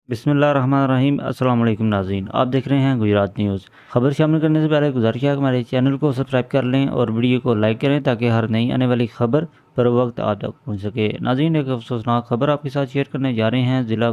बिस्मिल्लाहिर्रहमानिर्रहीम। अस्सलाम वालेकुम नाज़रीन, आप देख रहे हैं गुजरात न्यूज़। खबर शामिल करने से पहले गुजारिश है कि हमारे चैनल को सब्सक्राइब कर लें और वीडियो को लाइक करें ताकि हर नई आने वाली खबर पर वक्त आप तक पहुंच सके। नाज़रीन, एक अफसोसनाक खबर आपके साथ शेयर करने जा रहे हैं ज़िला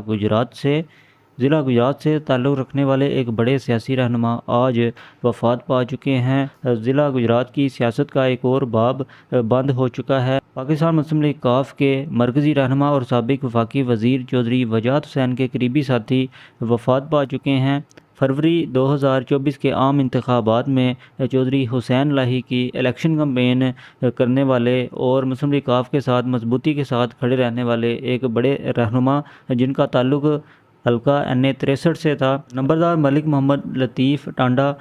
गुजरात से ताल्लुक़ रखने वाले एक बड़े सियासी रहनुमा आज वफ़ात पा चुके हैं। ज़िला गुजरात की सियासत का एक और बाब बंद हो चुका है। पाकिस्तान मुस्लिम लीग काफ के मरकज़ी रहनुमा और साबिक़ वफाकी वज़ीर चौधरी वजाहत हुसैन के करीबी साथी वफ़ात पा चुके हैं। फरवरी 2024 के आम इंतखाबात में चौधरी हुसैन लाही की इलेक्शन कैंपेन करने वाले और मुस्लिम लीग काफ के साथ मजबूती के साथ खड़े रहने वाले एक बड़े रहनुमा, जिनका ताल्लुक़ हल्का NA 63 से था, नंबरदार मलिक मोहम्मद लतीफ़ टांडा,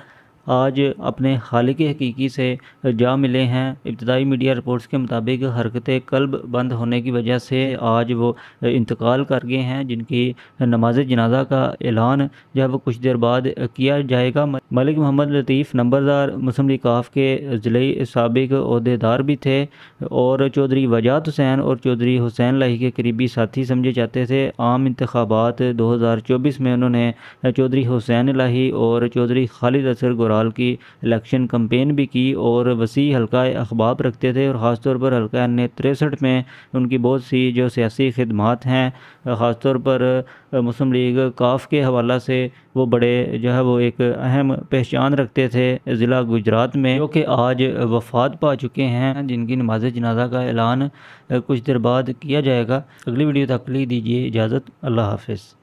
आज अपने खालिक हकीकी से जा मिले हैं। इब्तदाई मीडिया रिपोर्ट्स के मुताबिक हरकत कल्ब बंद होने की वजह से आज वो इंतकाल कर गए हैं, जिनकी नमाज जनाजा का ऐलान जब कुछ देर बाद किया जाएगा। मलिक मोहम्मद लतीफ़ नंबरदार मुस्लिम लीग काफ के ज़िले साबिक ओहदेदार भी थे और चौधरी वजाहत हुसैन और चौधरी हुसैन लाही के करीबी साथी समझे जाते थे। आम इंतखाबात 2024 में उन्होंने चौधरी हुसैन लाही और चौधरी खालिद असगर गोराल की इलेक्शन कैंपेन भी की और वसी हल्का अखबाब रखते थे और ख़ास तौर पर हल्का NA 63 में उनकी बहुत सी जो सियासी खिदमात हैं, ख़ास तौर पर मुस्लिम लीग काफ के हवाला से वो बड़े जो है वो एक अहम पहचान रखते थे ज़िला गुजरात में, जो कि आज वफ़ात पा चुके हैं, जिनकी नमाज जनाजा का ऐलान कुछ देर बाद किया जाएगा। अगली वीडियो तक के लिए दीजिए इजाज़त। अल्लाह हाफ़िज़।